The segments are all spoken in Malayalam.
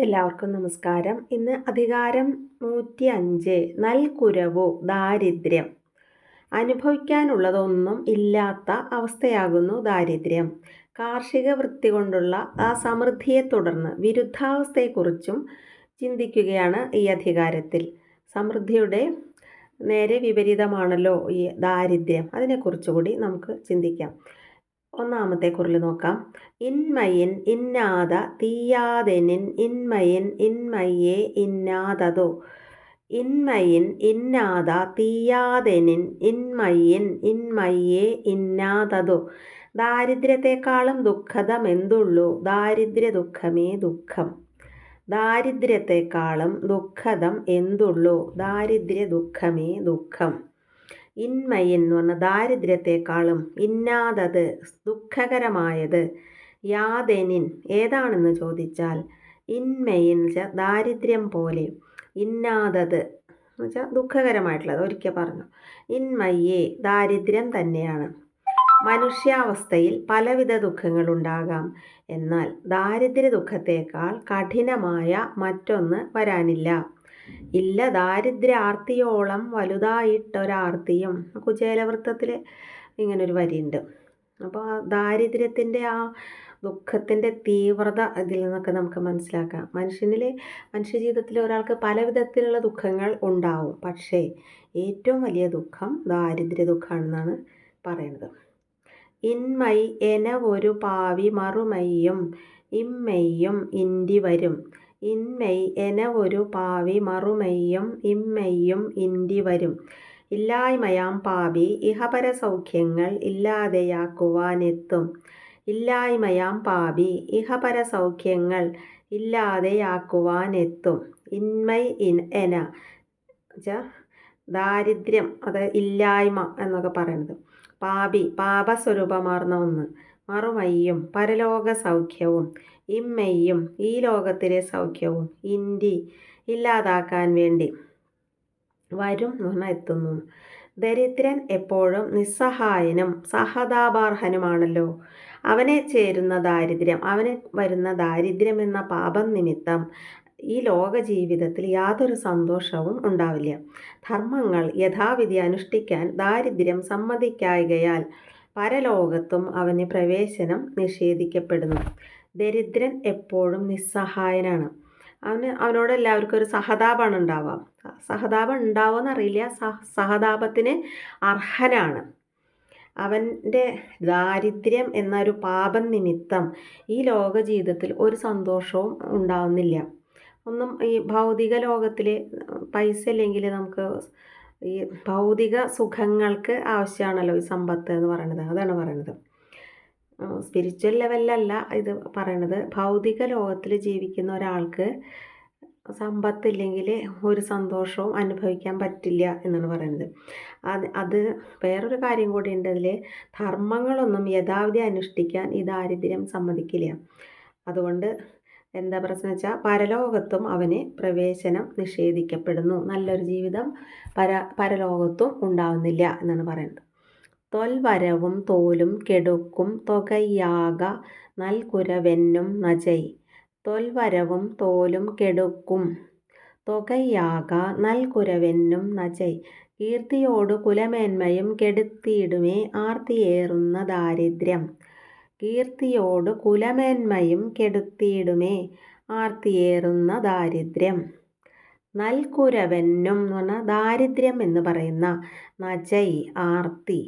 എല്ലാവർക്കും നമസ്കാരം. ഇന്ന് അധികാരം 105 നൽകുരവു ദാരിദ്ര്യം. അനുഭവിക്കാനുള്ളതൊന്നും ഇല്ലാത്ത അവസ്ഥയാകുന്നു ദാരിദ്ര്യം. കാർഷിക വൃത്തി കൊണ്ടുള്ള ആ സമൃദ്ധിയെ തുടർന്ന് വിരുദ്ധാവസ്ഥയെക്കുറിച്ചും ചിന്തിക്കുകയാണ് ഈ അധികാരത്തിൽ. സമൃദ്ധിയുടെ നേരെ വിപരീതമാണല്ലോ ഈ ദാരിദ്ര്യം. അതിനെക്കുറിച്ചുകൂടി നമുക്ക് ചിന്തിക്കാം. ഒന്നാമത്തെ കുറിൽ നോക്കാം. ഇന്മയിൻ ഇന്നാത തീയാതെനിൻ ഇന്മയിൻ ഇന്മയ്യേ ഇന്നാതതോ. ഇന്മയിൻ ഇന്നാത തീയാതെനിൻ ഇന്മയിൻ ഇന്മയ്യേ ഇന്നാതതോ. ദാരിദ്ര്യത്തെക്കാളും ദുഃഖതമെന്തുള്ളൂ, ദാരിദ്ര്യ ദുഃഖമേ ദുഃഖം. ദാരിദ്ര്യത്തെക്കാളും ദുഃഖതം എന്തുള്ളൂ, ദാരിദ്ര്യ ദുഃഖമേ ദുഃഖം. ഇന്മയിൻ എന്ന് പറഞ്ഞാൽ ദാരിദ്ര്യത്തെക്കാളും, ഇന്നാതത് ദുഃഖകരമായത്, യാതെനിൻ ഏതാണെന്ന് ചോദിച്ചാൽ ഇന്മയിൻ വെച്ചാൽ ദാരിദ്ര്യം പോലെ, ഇന്നാതത് എന്ന് വെച്ചാൽ ദുഃഖകരമായിട്ടുള്ളത്. ഒരിക്കൽ പറഞ്ഞു. ഇന്മയ്യേ ദാരിദ്ര്യം തന്നെയാണ്. മനുഷ്യാവസ്ഥയിൽ പലവിധ ദുഃഖങ്ങളുണ്ടാകാം. എന്നാൽ ദാരിദ്ര്യ ദുഃഖത്തേക്കാൾ കഠിനമായ മറ്റൊന്ന് വരാനില്ല. ഇല്ല ദാരിദ്ര്യാർത്തിയോളം വലുതായിട്ടൊരാർത്തിയും. കുചേലവൃത്തത്തിൽ ഇങ്ങനൊരു വരിയുണ്ട്. അപ്പോൾ ആ ദാരിദ്ര്യത്തിൻ്റെ ആ ദുഃഖത്തിൻ്റെ തീവ്രത ഇതിൽ നിന്നൊക്കെ നമുക്ക് മനസ്സിലാക്കാം. മനുഷ്യജീവിതത്തിൽ ഒരാൾക്ക് പല വിധത്തിലുള്ള ദുഃഖങ്ങൾ ഉണ്ടാവും. പക്ഷേ ഏറ്റവും വലിയ ദുഃഖം ദാരിദ്ര്യ ദുഃഖമാണെന്നാണ് പറയുന്നത്. ഇന്മൈ എനവൊരു പാവി മറുമയ്യും ഇമ്മെയ്യും ഇന്റി വരും. ഇന്മെയ് എനവൊരു പാവി മറുമെയ്യും ഇമ്മെയ്യും ഇന്റി വരും. ഇല്ലായ്മയാം പാപി ഇഹപര സൗഖ്യങ്ങൾ ഇല്ലാതെയാക്കുവാനെത്തും. ഇല്ലായ്മയാം പാപി ഇഹപര സൗഖ്യങ്ങൾ ഇല്ലാതെയാക്കുവാനെത്തും. ഇന്മൈ എന ദാരിദ്ര്യം, അത് ഇല്ലായ്മ എന്നൊക്കെ പറയുന്നത്. പാപി പാപസ്വരൂപമാർന്ന ഒന്ന്. മറുമയ്യും പരലോക സൗഖ്യവും. ഇമ്മെയ്യും ഈ ലോകത്തിലെ സൗഖ്യവും. ഇന്റി ഇല്ലാതാക്കാൻ വേണ്ടി. വരും എന്ന് പറഞ്ഞാൽ എത്തുന്നു. ദരിദ്രൻ എപ്പോഴും നിസ്സഹായനും സഹതാപാർഹനുമാണല്ലോ. അവനെ ചേരുന്ന ദാരിദ്ര്യം, അവന് വരുന്ന ദാരിദ്ര്യം എന്ന പാപം നിമിത്തം ഈ ലോക ജീവിതത്തിൽ യാതൊരു സന്തോഷവും ഉണ്ടാവില്ല. ധർമ്മങ്ങൾ യഥാവിധി അനുഷ്ഠിക്കാൻ ദാരിദ്ര്യം സമ്മതിക്കായകയാൽ പരലോകത്തും അവന് പ്രവേശനം നിഷേധിക്കപ്പെടുന്നു. ദരിദ്രൻ എപ്പോഴും നിസ്സഹായനാണ്. അവനോട് എല്ലാവർക്കും ഒരു സഹതാപമാണ് ഉണ്ടാവുക. സഹതാപം ഉണ്ടാവുമെന്നറിയില്ല, സഹതാപത്തിന് അർഹനാണ്. അവൻ്റെ ദാരിദ്ര്യം എന്നൊരു പാപം നിമിത്തം ഈ ലോക ജീവിതത്തിൽ ഒരു സന്തോഷവും ഉണ്ടാവുന്നില്ല. ഒന്നും ഈ ഭൗതിക ലോകത്തിൽ പൈസ ഇല്ലെങ്കിൽ നമുക്ക് ഈ ഭൗതിക സുഖങ്ങൾക്ക് ആവശ്യമാണല്ലോ ഈ സമ്പത്ത് എന്ന് പറയുന്നത്. അതാണ് പറയുന്നത്. സ്പിരിച്വൽ ലെവലിലല്ല ഇത് പറയണത്. ഭൗതിക ലോകത്തിൽ ജീവിക്കുന്ന ഒരാൾക്ക് സമ്പത്തില്ലെങ്കിൽ ഒരു സന്തോഷവും അനുഭവിക്കാൻ പറ്റില്ല എന്നാണ് പറയുന്നത്. അത് വേറൊരു കാര്യം കൂടി ഉണ്ട് അതിൽ. ധർമ്മങ്ങളൊന്നും യഥാവിധി അനുഷ്ഠിക്കാൻ ഈ ദാരിദ്ര്യം സമ്മതിക്കില്ല. അതുകൊണ്ട് എന്താ പ്രശ്നം വെച്ചാൽ പരലോകത്തും അവന് പ്രവേശനം നിഷേധിക്കപ്പെടുന്നു. നല്ലൊരു ജീവിതം പരലോകത്തും ഉണ്ടാവുന്നില്ല എന്നാണ് പറയുന്നത്. തൊൽവരവും തോലും കെടുക്കും തൊകയ്യാക നൽകുരവെന്നും നജൈ. തൊൽവരവും തോലും കെടുക്കും തൊകയ്യാക നൽകുരവെന്നും നജൈ. കീർത്തിയോടു കുലമേന്മയും കെടുത്തിയിടുമേ ആർത്തിയേറുന്ന ദാരിദ്ര്യം. കീർത്തിയോടു കുലമേന്മയും കെടുത്തിയിടുമേ ആർത്തിയേറുന്ന ദാരിദ്ര്യം. നൽകുരവെന്നും എന്ന് പറഞ്ഞാൽ ദാരിദ്ര്യം എന്ന് പറയുന്ന, നജൈ ആർത്തി,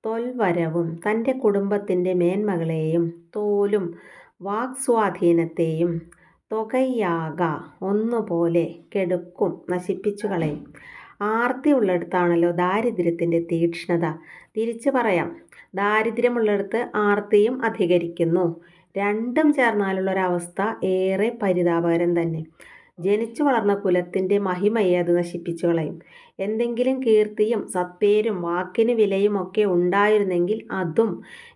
തൊൽവരവും തൻ്റെ കുടുംബത്തിൻ്റെ മേന്മകളെയും, തോലും വാക്സ്വാധീനത്തെയും, തൊകയ്യാക ഒന്നുപോലെ കെടുക്കും നശിപ്പിച്ചു കളയും. ആർത്തി ഉള്ളിടത്താണല്ലോ ദാരിദ്ര്യത്തിൻ്റെ തീക്ഷ്ണത. തിരിച്ചു പറയാം, ദാരിദ്ര്യമുള്ളിടത്ത് ആർത്തിയും അധികരിക്കുന്നു. രണ്ടും ചേർന്നാലുള്ളൊരവസ്ഥ ഏറെ പരിതാപകരം തന്നെ. ജനിച്ചു വളർന്ന കുലത്തിൻ്റെ മഹിമയെ അത് നശിപ്പിച്ചു കളയും. എന്തെങ്കിലും കീർത്തിയും സത്പേരും വാക്കിന് വിലയും ഒക്കെ ഉണ്ടായിരുന്നെങ്കിൽ അതും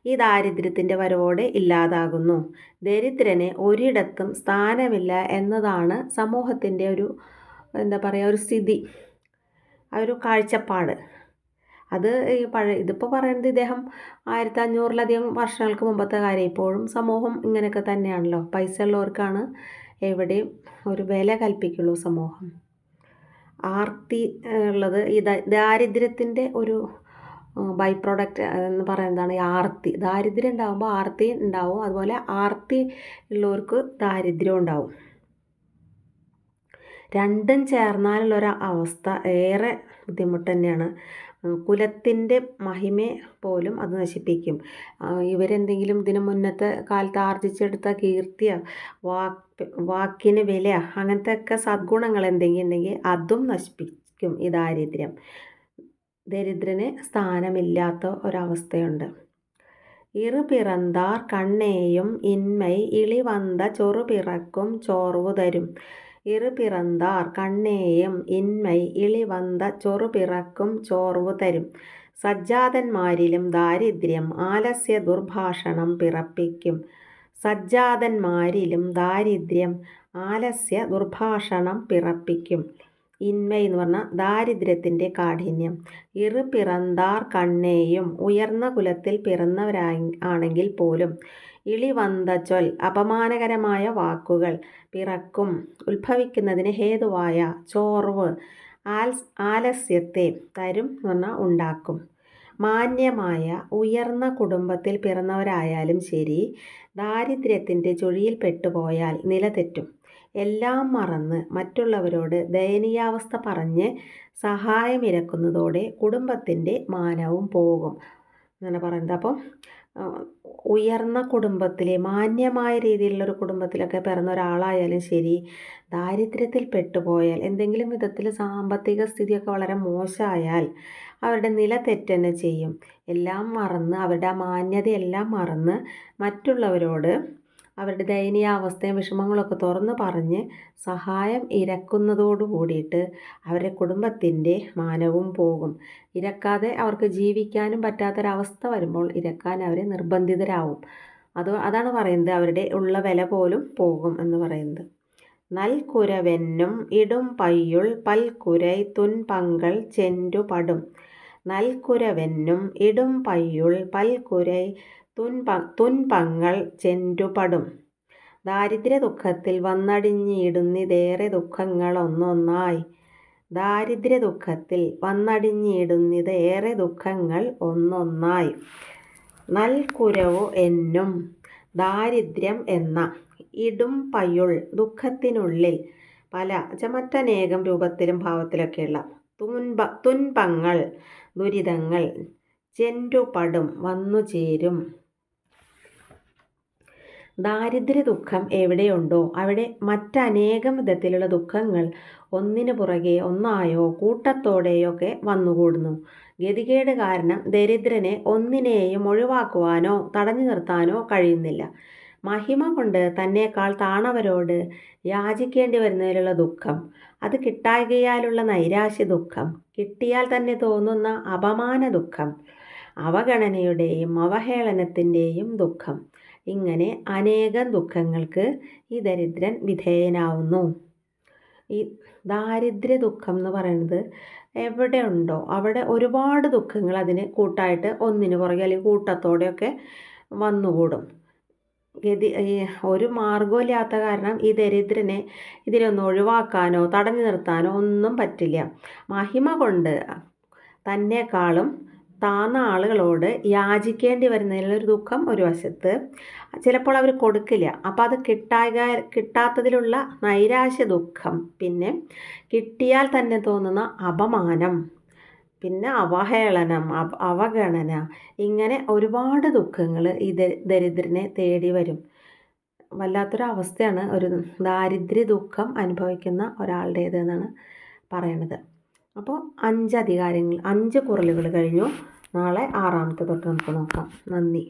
ഈ ദാരിദ്ര്യത്തിൻ്റെ വരവോടെ ഇല്ലാതാകുന്നു. ദരിദ്രന് ഒരിടത്തും സ്ഥാനമില്ല എന്നതാണ് സമൂഹത്തിൻ്റെ ഒരു ഒരു സ്ഥിതി, ആ ഒരു കാഴ്ചപ്പാട്. അത് ഇതിപ്പോൾ പറയുന്നത് ഇദ്ദേഹം 1500-ലധികം വർഷങ്ങൾക്ക് മുമ്പത്തെ കാര്യം. ഇപ്പോഴും സമൂഹം ഇങ്ങനെയൊക്കെ തന്നെയാണല്ലോ. പൈസ ഉള്ളവർക്കാണ് എവിടെയും ഒരു വില കൽപ്പിക്കുള്ളൂ സമൂഹം. ആർത്തി ഉള്ളത് ഈ ദാരിദ്ര്യത്തിൻ്റെ ഒരു ബൈ പ്രോഡക്റ്റ് എന്ന് പറയുന്നതാണ് ഈ ആർത്തി. ദാരിദ്ര്യം ഉണ്ടാകുമ്പോൾ ആർത്തി ഉണ്ടാവും, അതുപോലെ ആർത്തി ഉള്ളവർക്ക് ദാരിദ്ര്യം ഉണ്ടാവും. രണ്ടും ചേർന്നാലുള്ളൊരു അവസ്ഥ ഏറെ ബുദ്ധിമുട്ട് തന്നെയാണ്. കുലത്തിൻ്റെ മഹിമയെ പോലും അത് നശിപ്പിക്കും. ഇവരെന്തെങ്കിലും ഇതിന് മുന്നത്തെ കാലത്ത് ആർജിച്ചെടുത്ത കീർത്തിയോ വാക്കിന് വില അങ്ങനത്തെ ഒക്കെ സദ്ഗുണങ്ങൾ എന്തെങ്കിലും ഉണ്ടെങ്കിൽ അതും നശിപ്പിക്കും ഈ ദാരിദ്ര്യം. ദരിദ്രന് സ്ഥാനമില്ലാത്ത ഒരവസ്ഥയുണ്ട്. പിറന്താർ കണ്ണേയും ഇന്മൈ ഇളിവந்த ചൊറുപിറക്കും ചോർവു തരും. പിറന്താർ കണ്ണേയും ഇന്മൈ ഇളിവந்த ചൊറുപിറക്കും ചോർവു തരും. സജ്ജാതന്മാരിലും ദാരിദ്ര്യം ആലസ്യ ദുർഭാഷണം പിറപ്പിക്കും. സജ്ജാതന്മാരിലും ദാരിദ്ര്യം ആലസ്യ ദുർഭാഷണം പിറപ്പിക്കും. ഇന്മൈ എന്ന് പറഞ്ഞാൽ ദാരിദ്ര്യത്തിൻ്റെ കാഠിന്യം. പിറന്താർ കണ്ണേയും ഉയർന്ന കുലത്തിൽ പിറന്നവരാണെങ്കിൽ പോലും ഇളിവந்த ചൊൽ അപമാനകരമായ വാക്കുകൾ പിറക്കും ഉത്ഭവിക്കുന്നതിന് ഹേതുവായ ചോർവ് ആലസ്യത്തെ തരും എന്ന് പറഞ്ഞാൽ ഉണ്ടാക്കും. മാന്യമായ ഉയർന്ന കുടുംബത്തിൽ പിറന്നവരായാലും ശരി, ദാരിദ്ര്യത്തിൻ്റെ ചുഴിയിൽ പെട്ടുപോയാൽ നിലതെറ്റും. എല്ലാം മറന്ന് മറ്റുള്ളവരോട് ദയനീയാവസ്ഥ പറഞ്ഞ് സഹായമിരക്കുന്നതോടെ കുടുംബത്തിൻ്റെ മാനവും പോകും എന്നാണ് പറയുന്നത്. അപ്പം ഉയർന്ന കുടുംബത്തിലെ മാന്യമായ രീതിയിലുള്ളൊരു കുടുംബത്തിലൊക്കെ പിറന്ന ഒരാളായാലും ശരി, ദാരിദ്ര്യത്തിൽ പെട്ടുപോയാൽ എന്തെങ്കിലും വിധത്തിൽ സാമ്പത്തിക സ്ഥിതിയൊക്കെ വളരെ മോശമായാൽ അവരുടെ നില തെറ്റന്നെ ചെയ്യും. എല്ലാം മറന്ന് അവരുടെ ആ മാന്യതയെല്ലാം മറന്ന് മറ്റുള്ളവരോട് അവരുടെ ദയനീയാവസ്ഥയും വിഷമങ്ങളൊക്കെ തുറന്നു പറഞ്ഞ് സഹായം ഇരക്കുന്നതോടു കൂടിയിട്ട് അവരുടെ കുടുംബത്തിൻ്റെ മാനവും പോകും. ഇരക്കാതെ അവർക്ക് ജീവിക്കാനും പറ്റാത്തൊരവസ്ഥ വരുമ്പോൾ ഇരക്കാൻ അവർ നിർബന്ധിതരാവും. അതാണ് പറയുന്നത്, അവരുടെ ഉള്ള വില പോലും പോകും എന്ന് പറയുന്നത്. നൽകുരവെന്നും ഇടും പയ്യുൾ പൽക്കുരൈ തുൻപങ്കൾ ചെൻറുപടും. നൽകുരവെന്നും ഇടും പയ്യുൾ പൽക്കുരൈ തുൻപങ്ങൾ ചെൻറുപടും. ദാരിദ്ര്യ ദുഃഖത്തിൽ വന്നടിഞ്ഞിടുന്നിതേറെ ദുഃഖങ്ങൾ ഒന്നൊന്നായി. ദാരിദ്ര്യ ദുഃഖത്തിൽ വന്നടിഞ്ഞിടുന്നത് ഏറെ ദുഃഖങ്ങൾ ഒന്നൊന്നായി. നൽകുരവു എന്നും ദാരിദ്ര്യം എന്ന ഇടും പയ്യുൾ ദുഃഖത്തിനുള്ളിൽ പല മറ്റനേകം രൂപത്തിലും ഭാവത്തിലൊക്കെയുള്ള തുൻപങ്ങൾ ദുരിതങ്ങൾ ചെൻറുപടും വന്നു ചേരും. ദാരിദ്ര്യ ദുഃഖം എവിടെയുണ്ടോ അവിടെ മറ്റനേകം വിധത്തിലുള്ള ദുഃഖങ്ങൾ ഒന്നിനു പുറകെ ഒന്നായോ കൂട്ടത്തോടെയോ ഒക്കെ വന്നുകൂടുന്നു. ഗതികേട് കാരണം ദരിദ്രനെ ഒന്നിനെയും ഒഴിവാക്കുവാനോ തടഞ്ഞു നിർത്താനോ കഴിയുന്നില്ല. മഹിമ കൊണ്ട് തന്നേക്കാൾ താണവരോട് യാചിക്കേണ്ടി വരുന്നതിലുള്ള ദുഃഖം, അത് കിട്ടായ്കയാലുള്ള നൈരാശ്യ ദുഃഖം, കിട്ടിയാൽ തന്നെ തോന്നുന്ന അപമാന ദുഃഖം, അവഗണനയുടെയും അവഹേളനത്തിൻ്റെയും ദുഃഖം, ഇങ്ങനെ അനേകം ദുഃഖങ്ങൾക്ക് ഈ ദരിദ്രൻ വിധേയനാവുന്നു. ഈ ദാരിദ്ര്യ ദുഃഖം എന്ന് പറയുന്നത് എവിടെ ഉണ്ടോ അവിടെ ഒരുപാട് ദുഃഖങ്ങൾ അതിന് കൂട്ടായിട്ട് ഒന്നിനു പുറകെ അല്ലെങ്കിൽ കൂട്ടത്തോടെയൊക്കെ വന്നുകൂടും. ഒരു മാർഗമില്ലാത്ത കാരണം ഈ ദരിദ്രനെ ഇതിനൊന്നും ഒഴിവാക്കാനോ തടഞ്ഞു നിർത്താനോ ഒന്നും പറ്റില്ല. മഹിമ കൊണ്ട് തന്നെക്കാളും താന്ന ആളുകളോട് യാചിക്കേണ്ടി വരുന്നതിലൊരു ദുഃഖം ഒരു വശത്ത്, ചിലപ്പോൾ അവർ കൊടുക്കില്ല, അപ്പോൾ അത് കിട്ടാത്തതിലുള്ള നൈരാശ്യ ദുഃഖം, പിന്നെ കിട്ടിയാൽ തന്നെ തോന്നുന്ന അപമാനം, പിന്നെ അവഹേളനം, അവഗണന, ഇങ്ങനെ ഒരുപാട് ദുഃഖങ്ങൾ ഈ ദരിദ്രനെ തേടി വരും. വല്ലാത്തൊരവസ്ഥയാണ് ഒരു ദാരിദ്ര്യ ദുഃഖം അനുഭവിക്കുന്ന ഒരാളുടേത് എന്നാണ് പറയണത്. അപ്പോൾ 5 അധികാരങ്ങൾ 5 കുറലുകൾ കഴിഞ്ഞു. നാളെ 6ാമത്തെ തൊട്ട് നമുക്ക് നോക്കാം. നന്ദി.